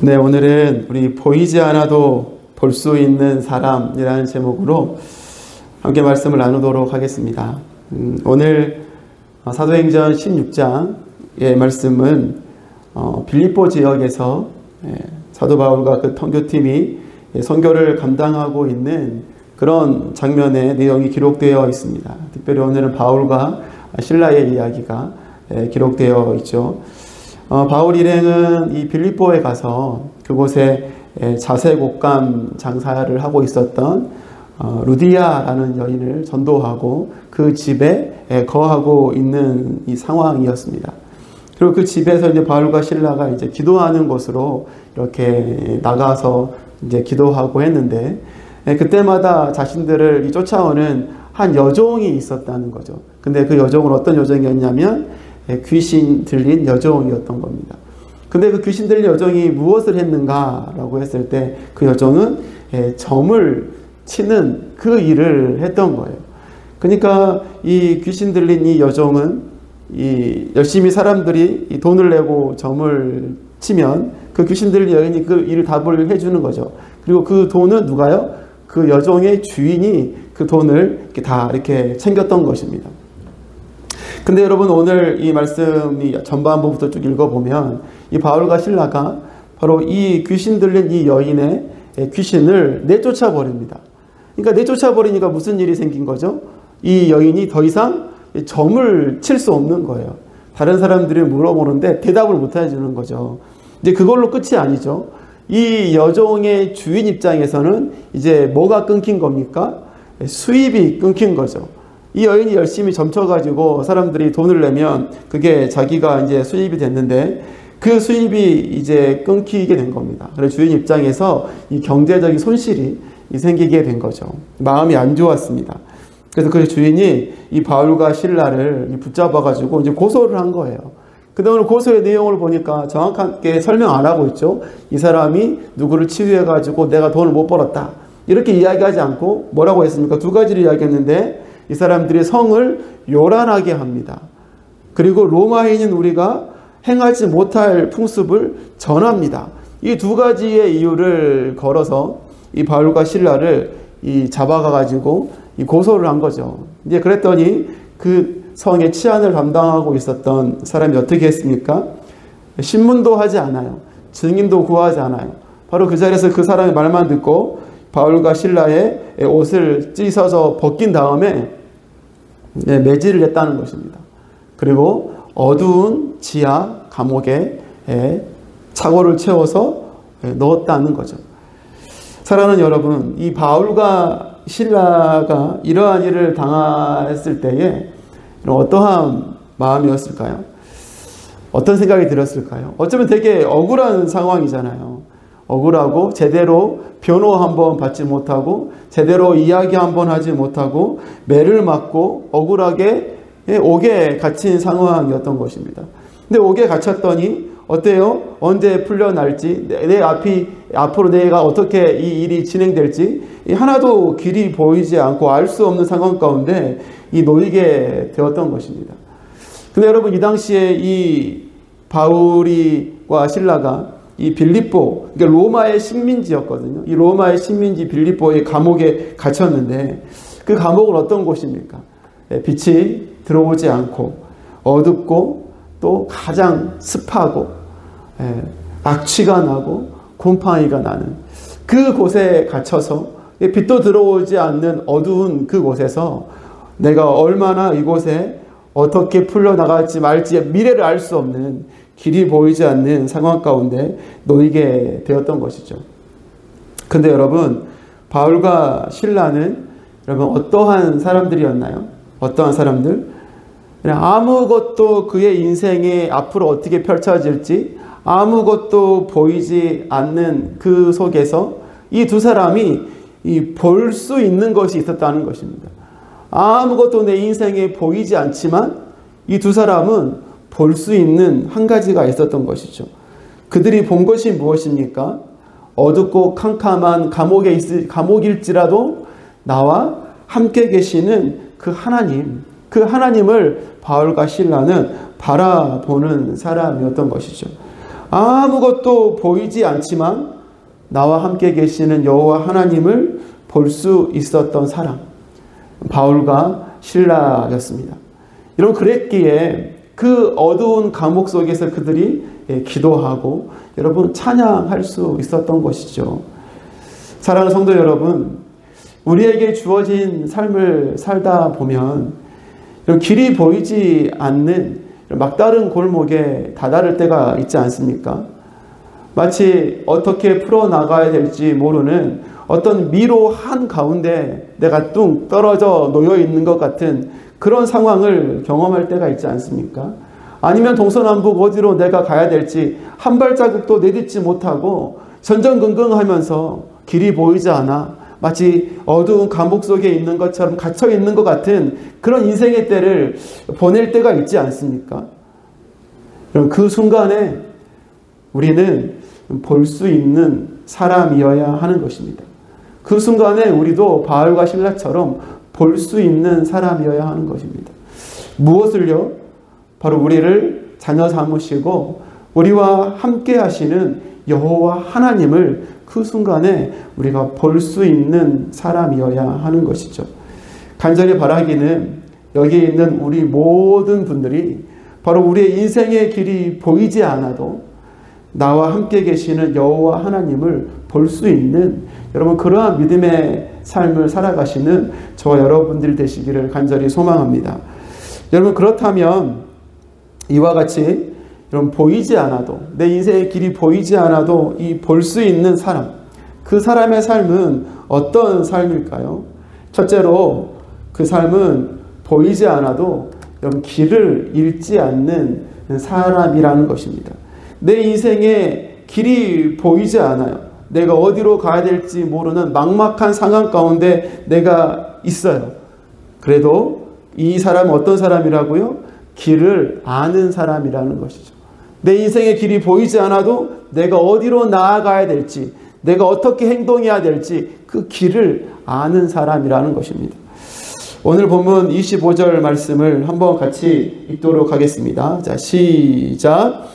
네, 오늘은 우리 보이지 않아도 볼 수 있는 사람이라는 제목으로 함께 말씀을 나누도록 하겠습니다. 오늘 사도행전 16장의 말씀은 빌립보 지역에서 사도 바울과 그 선교팀이 선교를 감당하고 있는 그런 장면의 내용이 기록되어 있습니다. 특별히 오늘은 바울과 실라의 이야기가 기록되어 있죠. 바울 일행은 이 빌립보에 가서 그곳에 자색 옷감 장사를 하고 있었던 루디아라는 여인을 전도하고 그 집에 거하고 있는 이 상황이었습니다. 그리고 그 집에서 이제 바울과 실라가 이제 기도하는 곳으로 이렇게 나가서 이제 기도하고 했는데, 그때마다 자신들을 쫓아오는 한 여종이 있었다는 거죠. 근데 그 여종은 어떤 여종이었냐면 귀신 들린 여종이었던 겁니다. 근데 그 귀신 들린 여종이 무엇을 했는가라고 했을 때 그 여종은 점을 치는 그 일을 했던 거예요. 그러니까 이 귀신 들린 이 여종은 열심히 사람들이 이 돈을 내고 점을 치면 그 귀신 들린 여인이 그 일을 답을 해주는 거죠. 그리고 그 돈은 누가요? 그 여종의 주인이 그 돈을 이렇게 챙겼던 것입니다. 근데 여러분, 오늘 이 말씀이 전반부부터 쭉 읽어보면 이 바울과 실라가 바로 이 귀신 들린 이 여인의 귀신을 내쫓아 버립니다. 그러니까 내쫓아 버리니까 무슨 일이 생긴 거죠? 이 여인이 더 이상 점을 칠 수 없는 거예요. 다른 사람들이 물어보는데 대답을 못 해주는 거죠. 이제 그걸로 끝이 아니죠. 이 여종의 주인 입장에서는 이제 뭐가 끊긴 겁니까? 수입이 끊긴 거죠. 이 여인이 열심히 점쳐가지고 사람들이 돈을 내면 그게 자기가 이제 수입이 됐는데 그 수입이 이제 끊기게 된 겁니다. 그래서 주인 입장에서 이 경제적인 손실이 생기게 된 거죠. 마음이 안 좋았습니다. 그래서 그 주인이 이 바울과 실라를 붙잡아가지고 이제 고소를 한 거예요. 근데 오늘 고소의 내용을 보니까 정확하게 설명 안 하고 있죠. 이 사람이 누구를 치유해가지고 내가 돈을 못 벌었다, 이렇게 이야기하지 않고 뭐라고 했습니까? 두 가지를 이야기했는데 이 사람들이 성을 요란하게 합니다. 그리고 로마인인 우리가 행하지 못할 풍습을 전합니다. 이 두 가지의 이유를 걸어서 이 바울과 실라를 잡아가가지고 고소를 한 거죠. 이제 그랬더니 그 성의 치안을 담당하고 있었던 사람이 어떻게 했습니까? 신문도 하지 않아요. 증인도 구하지 않아요. 바로 그 자리에서 그 사람의 말만 듣고 바울과 실라의 옷을 찢어서 벗긴 다음에 매질을 했다는 것입니다. 그리고 어두운 지하 감옥에 차고를 채워서 넣었다는 거죠. 사랑하는 여러분, 이 바울과 실라가 이러한 일을 당했을 때에 어떠한 마음이었을까요? 어떤 생각이 들었을까요? 어쩌면 되게 억울한 상황이잖아요. 억울하고 제대로 변호 한번 받지 못하고 제대로 이야기 한번 하지 못하고 매를 맞고 억울하게 옥에 갇힌 상황이었던 것입니다. 근데 옥에 갇혔더니 어때요? 언제 풀려날지, 앞으로 내가 어떻게 이 일이 진행될지 하나도 길이 보이지 않고 알 수 없는 상황 가운데 놓이게 되었던 것입니다. 근데 여러분, 이 당시에 이 바울과 실라가 이 빌립보, 그러니까 로마의 식민지였거든요. 이 로마의 식민지 빌립보의 감옥에 갇혔는데 그 감옥은 어떤 곳입니까? 빛이 들어오지 않고 어둡고 또 가장 습하고 악취가 나고 곰팡이가 나는 그 곳에 갇혀서 빛도 들어오지 않는 어두운 그 곳에서 내가 얼마나 이곳에 어떻게 풀려나갈지 말지 미래를 알 수 없는, 길이 보이지 않는 상황 가운데 놓이게 되었던 것이죠. 근데 여러분, 바울과 실라는 여러분 어떠한 사람들이었나요? 어떠한 사람들? 그냥 아무것도 그의 인생에 앞으로 어떻게 펼쳐질지 아무것도 보이지 않는 그 속에서 이 두 사람이 볼 수 있는 것이 있었다는 것입니다. 아무것도 내 인생에 보이지 않지만 이 두 사람은 볼 수 있는 한 가지가 있었던 것이죠. 그들이 본 것이 무엇입니까? 어둡고 캄캄한 감옥일지라도 나와 함께 계시는 그 하나님, 그 하나님을 바울과 실라는 바라보는 사람이었던 것이죠. 아무것도 보이지 않지만 나와 함께 계시는 여호와 하나님을 볼 수 있었던 사람, 바울과 실라였습니다. 여러분, 그랬기에 그 어두운 감옥 속에서 그들이 기도하고 여러분 찬양할 수 있었던 것이죠. 사랑하는 성도 여러분, 우리에게 주어진 삶을 살다 보면 길이 보이지 않는 막다른 골목에 다다를 때가 있지 않습니까? 마치 어떻게 풀어나가야 될지 모르는 어떤 미로 한가운데 내가 뚱 떨어져 놓여 있는 것 같은 그런 상황을 경험할 때가 있지 않습니까? 아니면 동서남북 어디로 내가 가야 될지 한 발자국도 내딛지 못하고 전전긍긍하면서 길이 보이지 않아 마치 어두운 감옥 속에 있는 것처럼 갇혀 있는 것 같은 그런 인생의 때를 보낼 때가 있지 않습니까? 그럼 그 순간에 우리는 볼 수 있는 사람이어야 하는 것입니다. 그 순간에 우리도 바울과 실라처럼 볼 수 있는 사람이어야 하는 것입니다. 무엇을요? 바로 우리를 자녀 삼으시고 우리와 함께 하시는 여호와 하나님을 그 순간에 우리가 볼 수 있는 사람이어야 하는 것이죠. 간절히 바라기는 여기 있는 우리 모든 분들이 바로 우리의 인생의 길이 보이지 않아도 나와 함께 계시는 여호와 하나님을 볼 수 있는 여러분 그러한 믿음의 삶을 살아가시는 저와 여러분들 되시기를 간절히 소망합니다. 여러분, 그렇다면 이와 같이 여러분 보이지 않아도 내 인생의 길이 보이지 않아도 이 볼 수 있는 사람, 그 사람의 삶은 어떤 삶일까요? 첫째로 그 삶은 보이지 않아도 여러분 길을 잃지 않는 사람이라는 것입니다. 내 인생의 길이 보이지 않아요. 내가 어디로 가야 될지 모르는 막막한 상황 가운데 내가 있어요. 그래도 이 사람은 어떤 사람이라고요? 길을 아는 사람이라는 것이죠. 내 인생의 길이 보이지 않아도 내가 어디로 나아가야 될지, 내가 어떻게 행동해야 될지 그 길을 아는 사람이라는 것입니다. 오늘 본문 25절 말씀을 한번 같이 읽도록 하겠습니다. 자, 시작.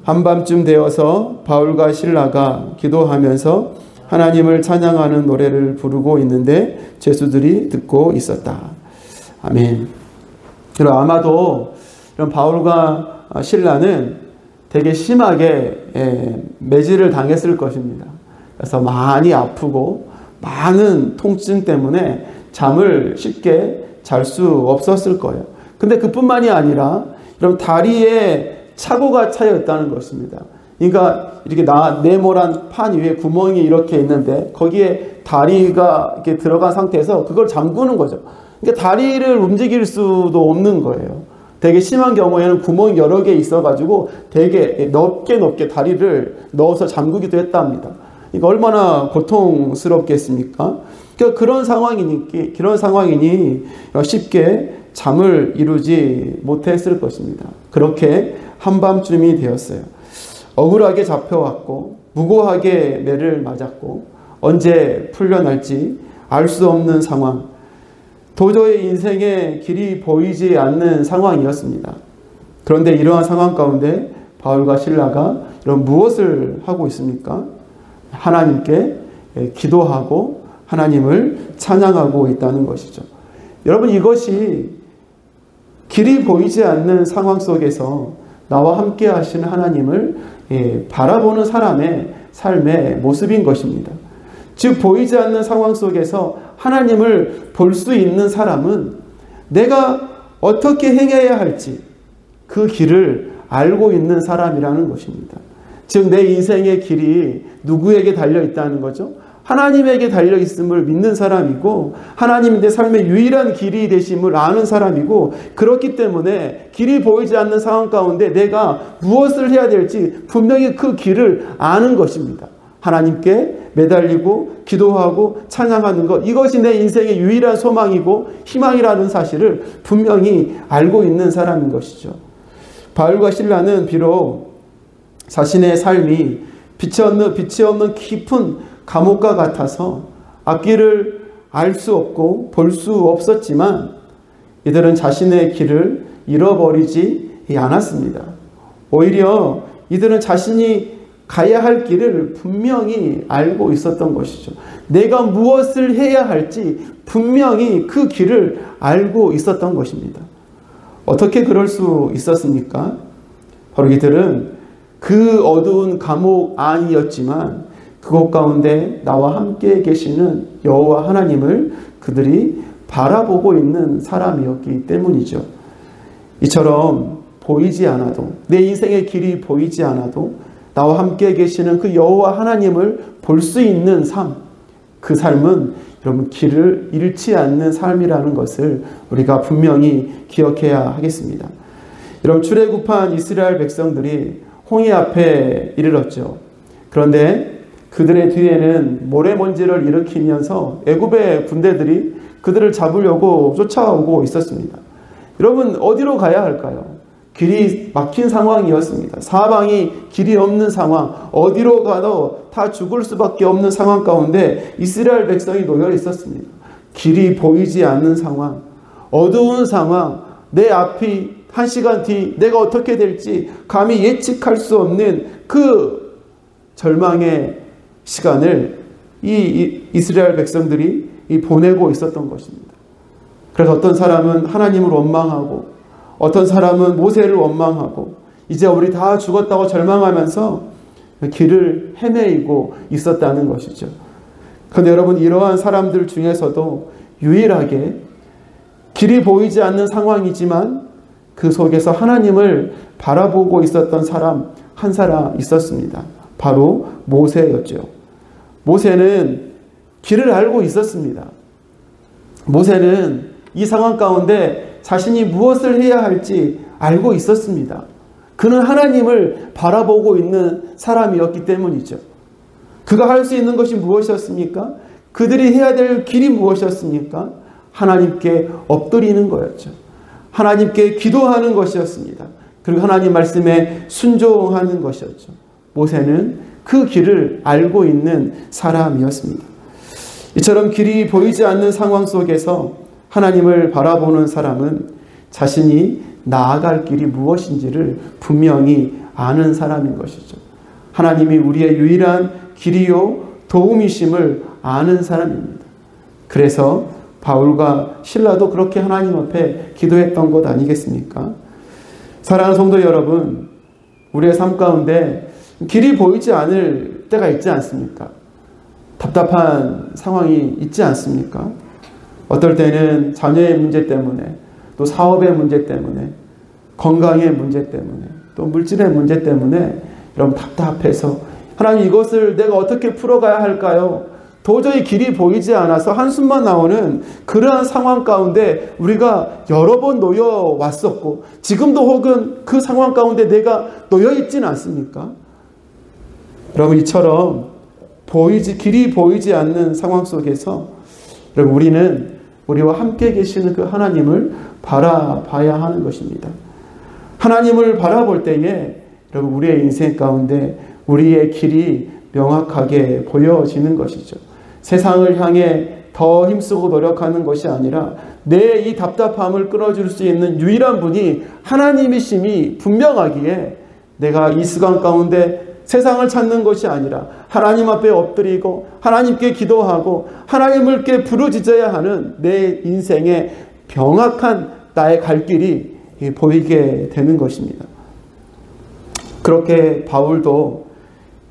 한밤쯤 되어서 바울과 실라가 기도하면서 하나님을 찬양하는 노래를 부르고 있는데 죄수들이 듣고 있었다. 아멘. 그럼 아마도 바울과 실라는 되게 심하게 매질을 당했을 것입니다. 그래서 많이 아프고 많은 통증 때문에 잠을 쉽게 잘 수 없었을 거예요. 근데 그뿐만이 아니라 여러분 다리에 착오가 차여 있다는 것입니다. 그러니까 이렇게 네모난 판 위에 구멍이 이렇게 있는데 거기에 다리가 이렇게 들어간 상태에서 그걸 잠그는 거죠. 그러니까 다리를 움직일 수도 없는 거예요. 되게 심한 경우에는 구멍이 여러 개 있어가지고 되게 넓게 다리를 넣어서 잠그기도 했답니다. 이거 얼마나 고통스럽겠습니까? 그러니까 그런 상황이니 쉽게 잠을 이루지 못했을 것입니다. 그렇게 한밤쯤이 되었어요. 억울하게 잡혀왔고 무고하게 매를 맞았고 언제 풀려날지 알 수 없는 상황, 도저히 인생의 길이 보이지 않는 상황이었습니다. 그런데 이러한 상황 가운데 바울과 실라가 이런 무엇을 하고 있습니까? 하나님께 기도하고 하나님을 찬양하고 있다는 것이죠. 여러분, 이것이 길이 보이지 않는 상황 속에서 나와 함께 하시는 하나님을 바라보는 사람의 삶의 모습인 것입니다. 즉 보이지 않는 상황 속에서 하나님을 볼 수 있는 사람은 내가 어떻게 행해야 할지 그 길을 알고 있는 사람이라는 것입니다. 즉 내 인생의 길이 누구에게 달려 있다는 거죠? 하나님에게 달려 있음을 믿는 사람이고 하나님이 내 삶의 유일한 길이 되심을 아는 사람이고, 그렇기 때문에 길이 보이지 않는 상황 가운데 내가 무엇을 해야 될지 분명히 그 길을 아는 것입니다. 하나님께 매달리고 기도하고 찬양하는 것, 이것이 내 인생의 유일한 소망이고 희망이라는 사실을 분명히 알고 있는 사람인 것이죠. 바울과 실라는 비록 자신의 삶이 빛이 없는 깊은 감옥과 같아서 앞길을 알 수 없고 볼 수 없었지만 이들은 자신의 길을 잃어버리지 않았습니다. 오히려 이들은 자신이 가야 할 길을 분명히 알고 있었던 것이죠. 내가 무엇을 해야 할지 분명히 그 길을 알고 있었던 것입니다. 어떻게 그럴 수 있었습니까? 바로 이들은 그 어두운 감옥 안이었지만 그곳 가운데 나와 함께 계시는 여호와 하나님을 그들이 바라보고 있는 사람이었기 때문이죠. 이처럼 보이지 않아도, 내 인생의 길이 보이지 않아도 나와 함께 계시는 그 여호와 하나님을 볼 수 있는 삶, 그 삶은 여러분 길을 잃지 않는 삶이라는 것을 우리가 분명히 기억해야 하겠습니다. 여러분 출애굽한 이스라엘 백성들이 홍해 앞에 이르렀죠. 그런데 그들의 뒤에는 모래먼지를 일으키면서 애굽의 군대들이 그들을 잡으려고 쫓아오고 있었습니다. 여러분 어디로 가야 할까요? 길이 막힌 상황이었습니다. 사방이 길이 없는 상황, 어디로 가도 다 죽을 수밖에 없는 상황 가운데 이스라엘 백성이 놓여 있었습니다. 길이 보이지 않는 상황, 어두운 상황, 내 앞이 한 시간 뒤 내가 어떻게 될지 감히 예측할 수 없는 그 절망의 시간을 이 이스라엘 백성들이 보내고 있었던 것입니다. 그래서 어떤 사람은 하나님을 원망하고 어떤 사람은 모세를 원망하고 이제 우리 다 죽었다고 절망하면서 길을 헤매이고 있었다는 것이죠. 그런데 여러분 이러한 사람들 중에서도 유일하게 길이 보이지 않는 상황이지만 그 속에서 하나님을 바라보고 있었던 사람 한 사람 있었습니다. 바로 모세였죠. 모세는 길을 알고 있었습니다. 모세는 이 상황 가운데 자신이 무엇을 해야 할지 알고 있었습니다. 그는 하나님을 바라보고 있는 사람이었기 때문이죠. 그가 할 수 있는 것이 무엇이었습니까? 그들이 해야 될 길이 무엇이었습니까? 하나님께 엎드리는 거였죠. 하나님께 기도하는 것이었습니다. 그리고 하나님 말씀에 순종하는 것이었죠. 모세는 그 길을 알고 있는 사람이었습니다. 이처럼 길이 보이지 않는 상황 속에서 하나님을 바라보는 사람은 자신이 나아갈 길이 무엇인지를 분명히 아는 사람인 것이죠. 하나님이 우리의 유일한 길이요 도움이심을 아는 사람입니다. 그래서 바울과 실라도 그렇게 하나님 앞에 기도했던 것 아니겠습니까? 사랑하는 성도 여러분, 우리의 삶 가운데 길이 보이지 않을 때가 있지 않습니까? 답답한 상황이 있지 않습니까? 어떨 때는 자녀의 문제 때문에, 또 사업의 문제 때문에, 건강의 문제 때문에, 또 물질의 문제 때문에 여러분 답답해서 하나님 이것을 내가 어떻게 풀어가야 할까요? 도저히 길이 보이지 않아서 한숨만 나오는 그러한 상황 가운데 우리가 여러 번 놓여 왔었고 지금도 혹은 그 상황 가운데 내가 놓여 있지는 않습니까? 여러분 이처럼 길이 보이지 않는 상황 속에서 여러분 우리는 우리와 함께 계시는 그 하나님을 바라봐야 하는 것입니다. 하나님을 바라볼 때에 여러분 우리의 인생 가운데 우리의 길이 명확하게 보여지는 것이죠. 세상을 향해 더 힘쓰고 노력하는 것이 아니라 내 이 답답함을 끊어줄 수 있는 유일한 분이 하나님이심이 분명하기에 내가 이 시간 가운데 세상을 찾는 것이 아니라 하나님 앞에 엎드리고 하나님께 기도하고 하나님을 부르짖어야 하는 내 인생의 명확한 나의 갈 길이 보이게 되는 것입니다. 그렇게 바울도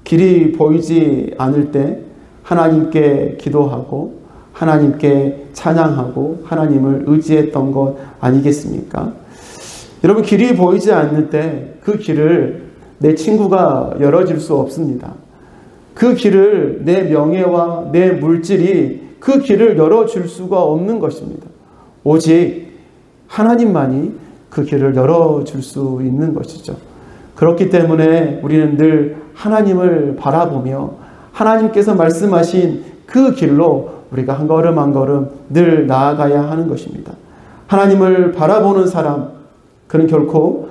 길이 보이지 않을 때 하나님께 기도하고 하나님께 찬양하고 하나님을 의지했던 것 아니겠습니까? 여러분 길이 보이지 않을 때 그 길을 내 친구가 열어줄 수 없습니다. 그 길을 내 명예와 내 물질이 그 길을 열어줄 수가 없는 것입니다. 오직 하나님만이 그 길을 열어줄 수 있는 것이죠. 그렇기 때문에 우리는 늘 하나님을 바라보며 하나님께서 말씀하신 그 길로 우리가 한 걸음 한 걸음 늘 나아가야 하는 것입니다. 하나님을 바라보는 사람, 그는 결코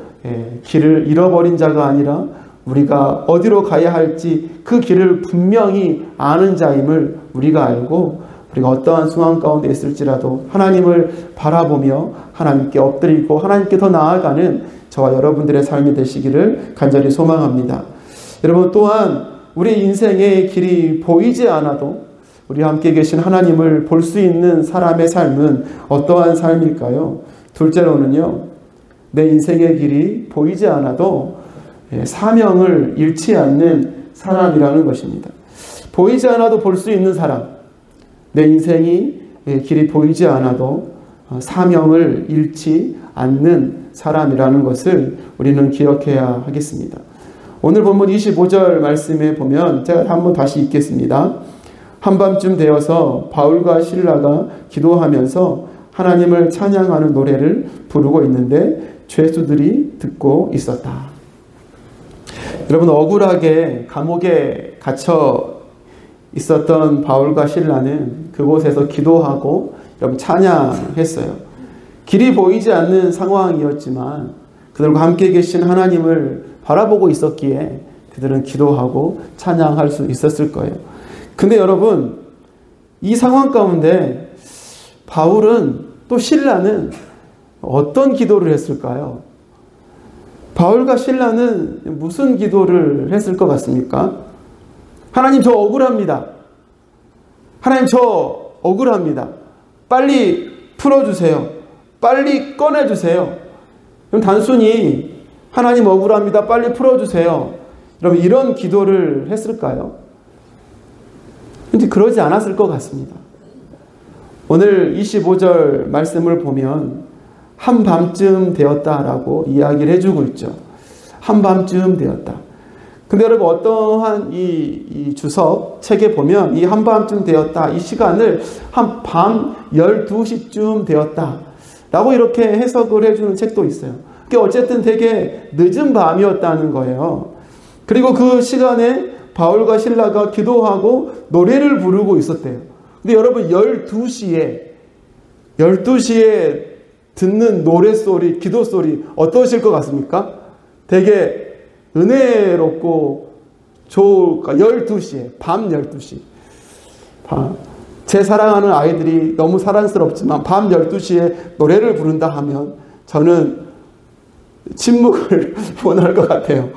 길을 잃어버린 자가 아니라 우리가 어디로 가야 할지 그 길을 분명히 아는 자임을 우리가 알고 우리가 어떠한 상황 가운데 있을지라도 하나님을 바라보며 하나님께 엎드리고 하나님께 더 나아가는 저와 여러분들의 삶이 되시기를 간절히 소망합니다. 여러분, 또한 우리 인생의 길이 보이지 않아도 우리와 함께 계신 하나님을 볼 수 있는 사람의 삶은 어떠한 삶일까요? 둘째로는요, 내 인생의 길이 보이지 않아도 사명을 잃지 않는 사람이라는 것입니다. 보이지 않아도 볼 수 있는 사람, 내 인생이 길이 보이지 않아도 사명을 잃지 않는 사람이라는 것을 우리는 기억해야 하겠습니다. 오늘 본문 25절 말씀에 보면 제가 한번 다시 읽겠습니다. 한밤쯤 되어서 바울과 실라가 기도하면서 하나님을 찬양하는 노래를 부르고 있는데 죄수들이 듣고 있었다. 여러분, 억울하게 감옥에 갇혀 있었던 바울과 실라는 그곳에서 기도하고 여러분 찬양했어요. 길이 보이지 않는 상황이었지만 그들과 함께 계신 하나님을 바라보고 있었기에 그들은 기도하고 찬양할 수 있었을 거예요. 근데 여러분, 이 상황 가운데 바울은 또 실라는 어떤 기도를 했을까요? 바울과 실라는 무슨 기도를 했을 것 같습니까? 하나님, 저 억울합니다. 하나님, 저 억울합니다. 빨리 풀어주세요. 빨리 꺼내주세요. 그럼 단순히 하나님 억울합니다. 빨리 풀어주세요. 여러분, 이런 기도를 했을까요? 근데 그러지 않았을 것 같습니다. 오늘 25절 말씀을 보면 한밤쯤 되었다라고 이야기를 해주고 있죠. 한밤쯤 되었다. 근데 여러분, 어떠한 이 주석 책에 보면 이 한밤쯤 되었다, 이 시간을 한 밤 12시쯤 되었다 라고 이렇게 해석을 해주는 책도 있어요. 그게 어쨌든 되게 늦은 밤이었다는 거예요. 그리고 그 시간에 바울과 실라가 기도하고 노래를 부르고 있었대요. 근데 여러분, 12시에 듣는 노래소리, 기도소리 어떠실 것 같습니까? 되게 은혜롭고 좋을까? 12시에, 밤 12시. 제 사랑하는 아이들이 너무 사랑스럽지만 밤 12시에 노래를 부른다 하면 저는 침묵을 원할 것 같아요.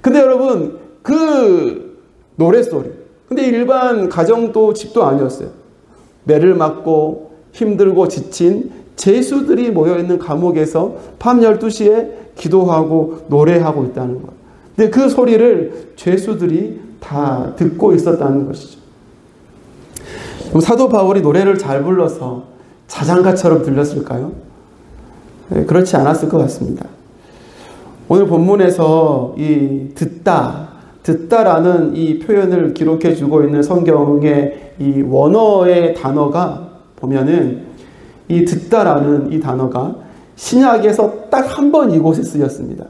근데 여러분, 그 노래소리. 근데 일반 가정도 집도 아니었어요. 매를 맞고 힘들고 지친 죄수들이 모여있는 감옥에서 밤 12시에 기도하고 노래하고 있다는 거예요. 근데 그 소리를 죄수들이 다 듣고 있었다는 것이죠. 그럼 사도 바울이 노래를 잘 불러서 자장가처럼 들렸을까요? 네, 그렇지 않았을 것 같습니다. 오늘 본문에서 이 듣다라는 이 표현을 기록해 주고 있는 성경의 이 원어의 단어가 보면은 이 듣다라는 이 단어가 신약에서 딱 한 번 이곳에 쓰였습니다.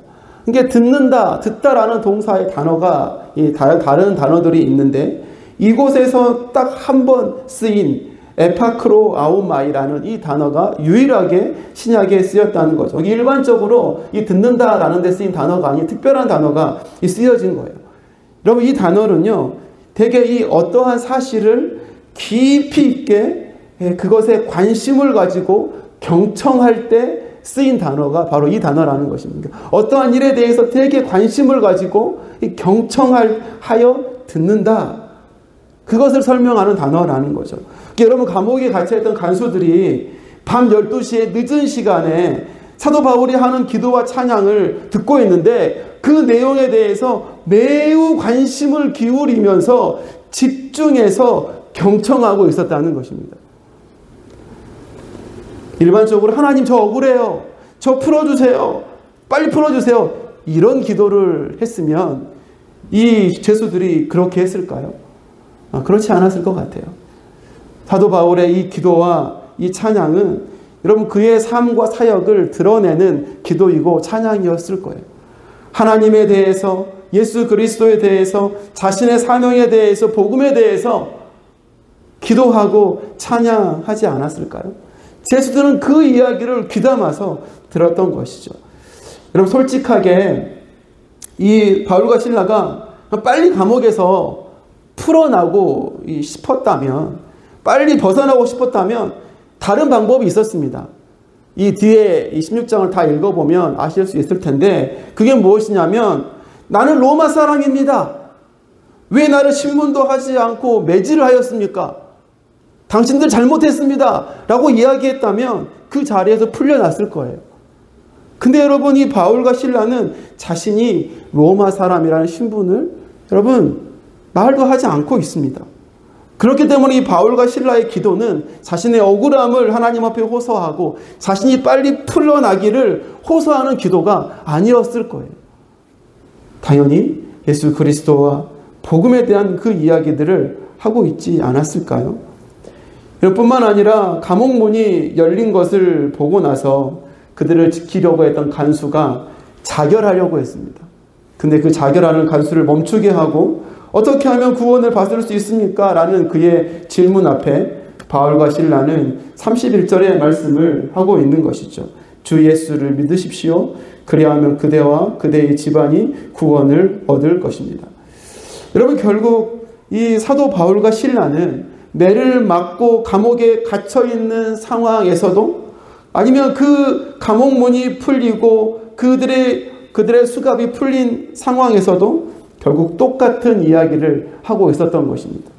이게 듣다라는 동사의 단어가 다른 단어들이 있는데 이곳에서 딱 한 번 쓰인 에파크로 아우마이라는 이 단어가 유일하게 신약에 쓰였다는 거죠. 일반적으로 이 듣는다라는 데 쓰인 단어가 아닌 특별한 단어가 쓰여진 거예요. 여러분, 이 단어는요, 되게 이 어떠한 사실을 깊이 있게 그것에 관심을 가지고 경청할 때 쓰인 단어가 바로 이 단어라는 것입니다. 어떠한 일에 대해서 되게 관심을 가지고 경청하여 듣는다. 그것을 설명하는 단어라는 거죠. 여러분, 감옥에 갇혀있던 간수들이 밤 12시에 늦은 시간에 사도 바울이 하는 기도와 찬양을 듣고 있는데 그 내용에 대해서 매우 관심을 기울이면서 집중해서 경청하고 있었다는 것입니다. 일반적으로 하나님, 저 억울해요. 저 풀어주세요. 빨리 풀어주세요. 이런 기도를 했으면 이 죄수들이 그렇게 했을까요? 그렇지 않았을 것 같아요. 사도 바울의 이 기도와 이 찬양은 여러분, 그의 삶과 사역을 드러내는 기도이고 찬양이었을 거예요. 하나님에 대해서, 예수 그리스도에 대해서, 자신의 사명에 대해서, 복음에 대해서 기도하고 찬양하지 않았을까요? 죄수들은 그 이야기를 귀담아서 들었던 것이죠. 여러분, 솔직하게 이 바울과 실라가 빨리 감옥에서 풀어나고 싶었다면, 빨리 벗어나고 싶었다면 다른 방법이 있었습니다. 이 뒤에 이 16장을 다 읽어보면 아실 수 있을 텐데 그게 무엇이냐면 나는 로마 사람입니다. 왜 나를 신문도 하지 않고 매질을 하였습니까? 당신들 잘못했습니다. 라고 이야기했다면 그 자리에서 풀려났을 거예요. 근데 여러분 이 바울과 실라는 자신이 로마 사람이라는 신분을 여러분 말도 하지 않고 있습니다. 그렇기 때문에 이 바울과 실라의 기도는 자신의 억울함을 하나님 앞에 호소하고 자신이 빨리 풀려나기를 호소하는 기도가 아니었을 거예요. 당연히 예수 그리스도와 복음에 대한 그 이야기들을 하고 있지 않았을까요? 뿐만 아니라 감옥 문이 열린 것을 보고 나서 그들을 지키려고 했던 간수가 자결하려고 했습니다. 근데 그 자결하는 간수를 멈추게 하고 어떻게 하면 구원을 받을 수 있습니까? 라는 그의 질문 앞에 바울과 실라는 31절의 말씀을 하고 있는 것이죠. 주 예수를 믿으십시오. 그리하면 그대와 그대의 집안이 구원을 얻을 것입니다. 여러분 결국 이 사도 바울과 실라는 매를 맞고 감옥에 갇혀있는 상황에서도 아니면 그 감옥 문이 풀리고 그들의 수갑이 풀린 상황에서도 결국 똑같은 이야기를 하고 있었던 것입니다.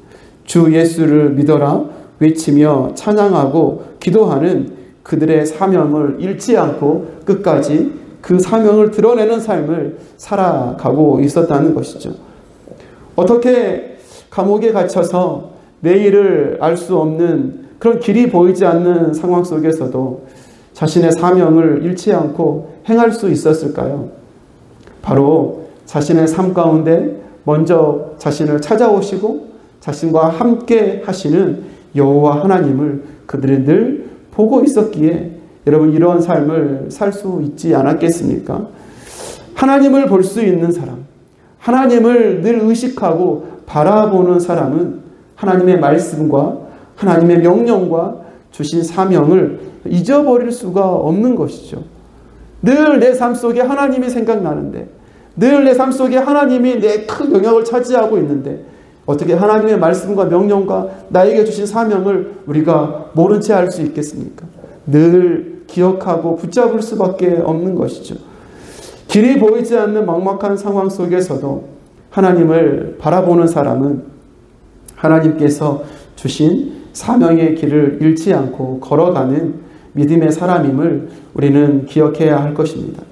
주 예수를 믿어라 외치며 찬양하고 기도하는 그들의 사명을 잃지 않고 끝까지 그 사명을 드러내는 삶을 살아가고 있었다는 것이죠. 어떻게 감옥에 갇혀서 내일을 알 수 없는 그런 길이 보이지 않는 상황 속에서도 자신의 사명을 잃지 않고 행할 수 있었을까요? 바로 자신의 삶 가운데 먼저 자신을 찾아오시고 자신과 함께 하시는 여호와 하나님을 그들이 늘 보고 있었기에 여러분 이런 삶을 살 수 있지 않았겠습니까? 하나님을 볼 수 있는 사람, 하나님을 늘 의식하고 바라보는 사람은 하나님의 말씀과 하나님의 명령과 주신 사명을 잊어버릴 수가 없는 것이죠. 늘 내 삶 속에 하나님이 생각나는데 늘 내 삶 속에 하나님이 내 큰 영역을 차지하고 있는데 어떻게 하나님의 말씀과 명령과 나에게 주신 사명을 우리가 모른 채 할 수 있겠습니까? 늘 기억하고 붙잡을 수밖에 없는 것이죠. 길이 보이지 않는 막막한 상황 속에서도 하나님을 바라보는 사람은 하나님께서 주신 사명의 길을 잃지 않고 걸어가는 믿음의 사람임을 우리는 기억해야 할 것입니다.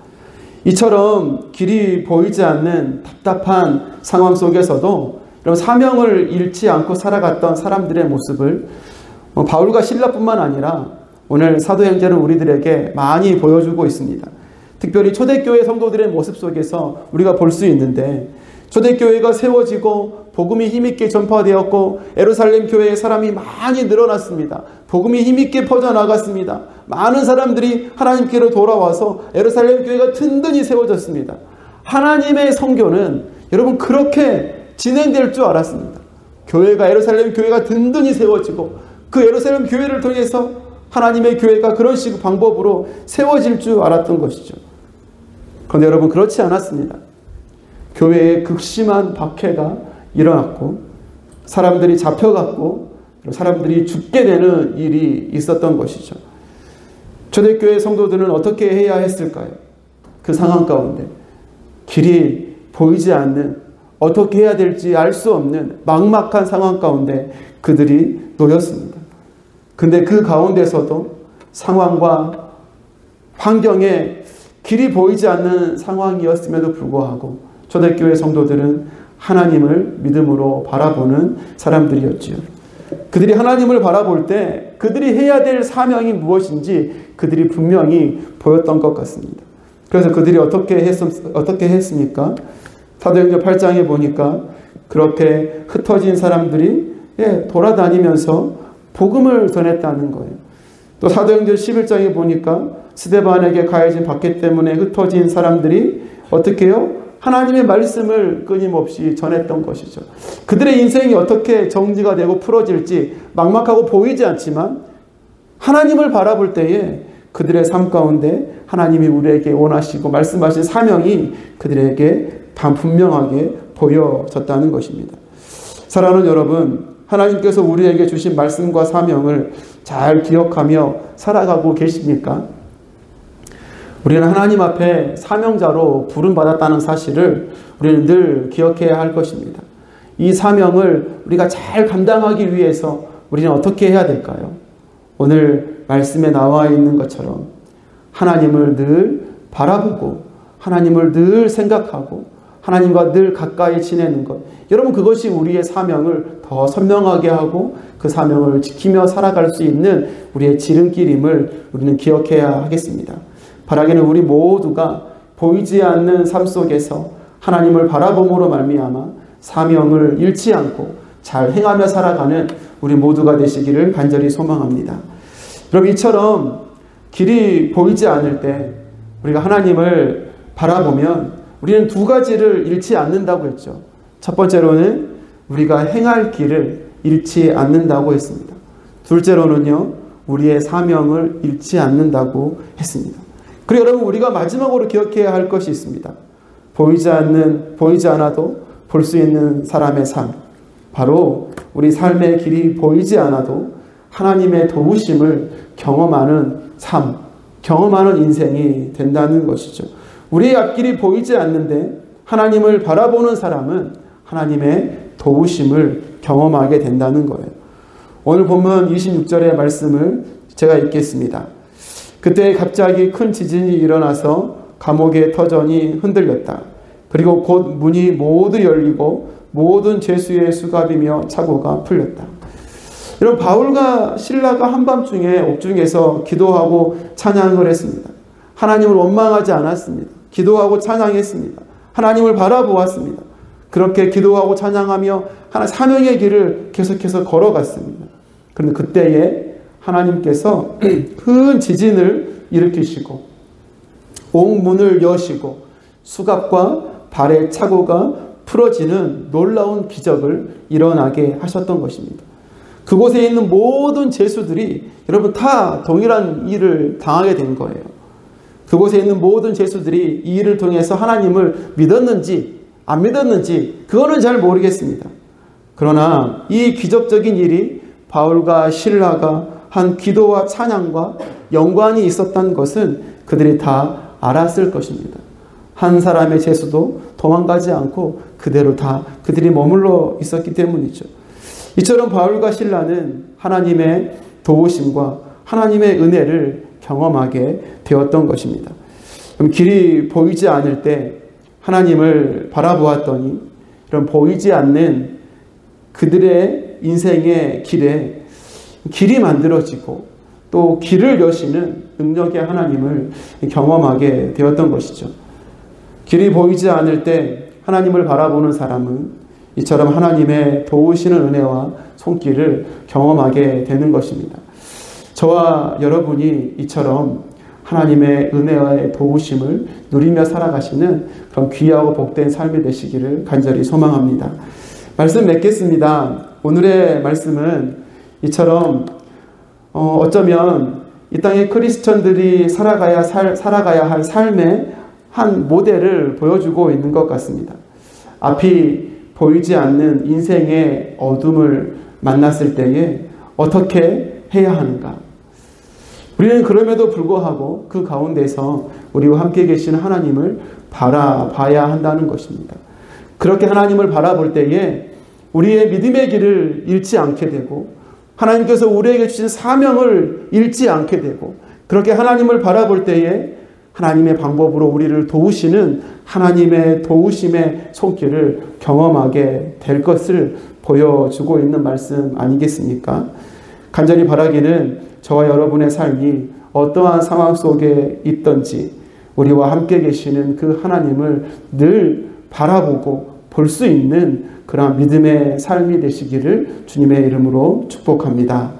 이처럼 길이 보이지 않는 답답한 상황 속에서도 이런 사명을 잃지 않고 살아갔던 사람들의 모습을 바울과 실라뿐만 아니라 오늘 사도행전은 우리들에게 많이 보여주고 있습니다. 특별히 초대교회 성도들의 모습 속에서 우리가 볼 수 있는데 초대교회가 세워지고 복음이 힘있게 전파되었고 예루살렘 교회의 사람이 많이 늘어났습니다. 복음이 힘있게 퍼져나갔습니다. 많은 사람들이 하나님께로 돌아와서 예루살렘 교회가 든든히 세워졌습니다. 하나님의 선교는 여러분 그렇게 진행될 줄 알았습니다. 교회가 예루살렘 교회가 든든히 세워지고 그 예루살렘 교회를 통해서 하나님의 교회가 그런 식의 방법으로 세워질 줄 알았던 것이죠. 그런데 여러분 그렇지 않았습니다. 교회에 극심한 박해가 일어났고 사람들이 잡혀갔고 사람들이 죽게 되는 일이 있었던 것이죠. 초대교회 성도들은 어떻게 해야 했을까요? 그 상황 가운데 길이 보이지 않는 어떻게 해야 될지 알 수 없는 막막한 상황 가운데 그들이 놓였습니다. 근데 그 가운데서도 상황과 환경에 길이 보이지 않는 상황이었음에도 불구하고 초대교회 성도들은 하나님을 믿음으로 바라보는 사람들이었지요. 그들이 하나님을 바라볼 때 그들이 해야 될 사명이 무엇인지 그들이 분명히 보였던 것 같습니다. 그래서 그들이 어떻게 했습니까? 사도행전 8장에 보니까 그렇게 흩어진 사람들이 돌아다니면서 복음을 전했다는 거예요. 또 사도행전 11장에 보니까 스데반에게 가해진 박해 때문에 흩어진 사람들이 어떻게 해요? 하나님의 말씀을 끊임없이 전했던 것이죠. 그들의 인생이 어떻게 정리가 되고 풀어질지 막막하고 보이지 않지만 하나님을 바라볼 때에 그들의 삶 가운데 하나님이 우리에게 원하시고 말씀하신 사명이 그들에게 분명하게 보여졌다는 것입니다. 사랑하는 여러분, 하나님께서 우리에게 주신 말씀과 사명을 잘 기억하며 살아가고 계십니까? 우리는 하나님 앞에 사명자로 부름받았다는 사실을 우리는 늘 기억해야 할 것입니다. 이 사명을 우리가 잘 감당하기 위해서 우리는 어떻게 해야 될까요? 오늘 말씀에 나와 있는 것처럼 하나님을 늘 바라보고 하나님을 늘 생각하고 하나님과 늘 가까이 지내는 것. 여러분, 그것이 우리의 사명을 더 선명하게 하고 그 사명을 지키며 살아갈 수 있는 우리의 지름길임을 우리는 기억해야 하겠습니다. 바라기는 우리 모두가 보이지 않는 삶 속에서 하나님을 바라봄으로 말미암아 사명을 잃지 않고 잘 행하며 살아가는 우리 모두가 되시기를 간절히 소망합니다. 그럼 이처럼 길이 보이지 않을 때 우리가 하나님을 바라보면 우리는 두 가지를 잃지 않는다고 했죠. 첫 번째로는 우리가 행할 길을 잃지 않는다고 했습니다. 둘째로는요, 우리의 사명을 잃지 않는다고 했습니다. 그리고 여러분, 우리가 마지막으로 기억해야 할 것이 있습니다. 보이지 않아도 볼 수 있는 사람의 삶. 바로 우리 삶의 길이 보이지 않아도 하나님의 도우심을 경험하는 삶, 경험하는 인생이 된다는 것이죠. 우리의 앞길이 보이지 않는데 하나님을 바라보는 사람은 하나님의 도우심을 경험하게 된다는 거예요. 오늘 본문 26절의 말씀을 제가 읽겠습니다. 그때 갑자기 큰 지진이 일어나서 감옥의 터전이 흔들렸다. 그리고 곧 문이 모두 열리고 모든 죄수의 수갑이며 차고가 풀렸다. 여러분, 바울과 실라가 한밤중에 옥중에서 기도하고 찬양을 했습니다. 하나님을 원망하지 않았습니다. 기도하고 찬양했습니다. 하나님을 바라보았습니다. 그렇게 기도하고 찬양하며 하나님 사명의 길을 계속해서 걸어갔습니다. 그런데 그때에 하나님께서 큰 지진을 일으키시고 옥문을 여시고 수갑과 발의 차고가 풀어지는 놀라운 기적을 일어나게 하셨던 것입니다. 그곳에 있는 모든 죄수들이 여러분 다 동일한 일을 당하게 된 거예요. 그곳에 있는 모든 죄수들이 이 일을 통해서 하나님을 믿었는지 안 믿었는지 그거는 잘 모르겠습니다. 그러나 이 기적적인 일이 바울과 실라가 한 기도와 찬양과 연관이 있었던 것은 그들이 다 알았을 것입니다. 한 사람의 죄수도 도망가지 않고 그대로 다 그들이 머물러 있었기 때문이죠. 이처럼 바울과 실라는 하나님의 도우심과 하나님의 은혜를 경험하게 되었던 것입니다. 그럼 길이 보이지 않을 때 하나님을 바라보았더니 이런 보이지 않는 그들의 인생의 길에 길이 만들어지고 또 길을 여시는 능력의 하나님을 경험하게 되었던 것이죠. 길이 보이지 않을 때 하나님을 바라보는 사람은 이처럼 하나님의 도우시는 은혜와 손길을 경험하게 되는 것입니다. 저와 여러분이 이처럼 하나님의 은혜와의 도우심을 누리며 살아가시는 그런 귀하고 복된 삶이 되시기를 간절히 소망합니다. 말씀 맺겠습니다. 오늘의 말씀은 이처럼 어쩌면 이 땅의 크리스천들이 살아가야 할 삶의 한 모델을 보여주고 있는 것 같습니다. 앞이 보이지 않는 인생의 어둠을 만났을 때에 어떻게 해야 하는가? 우리는 그럼에도 불구하고 그 가운데서 우리와 함께 계시는 하나님을 바라봐야 한다는 것입니다. 그렇게 하나님을 바라볼 때에 우리의 믿음의 길을 잃지 않게 되고 하나님께서 우리에게 주신 사명을 잃지 않게 되고 그렇게 하나님을 바라볼 때에 하나님의 방법으로 우리를 도우시는 하나님의 도우심의 손길을 경험하게 될 것을 보여주고 있는 말씀 아니겠습니까? 간절히 바라기는 저와 여러분의 삶이 어떠한 상황 속에 있든지 우리와 함께 계시는 그 하나님을 늘 바라보고 볼 수 있는 그런 믿음의 삶이 되시기를 주님의 이름으로 축복합니다.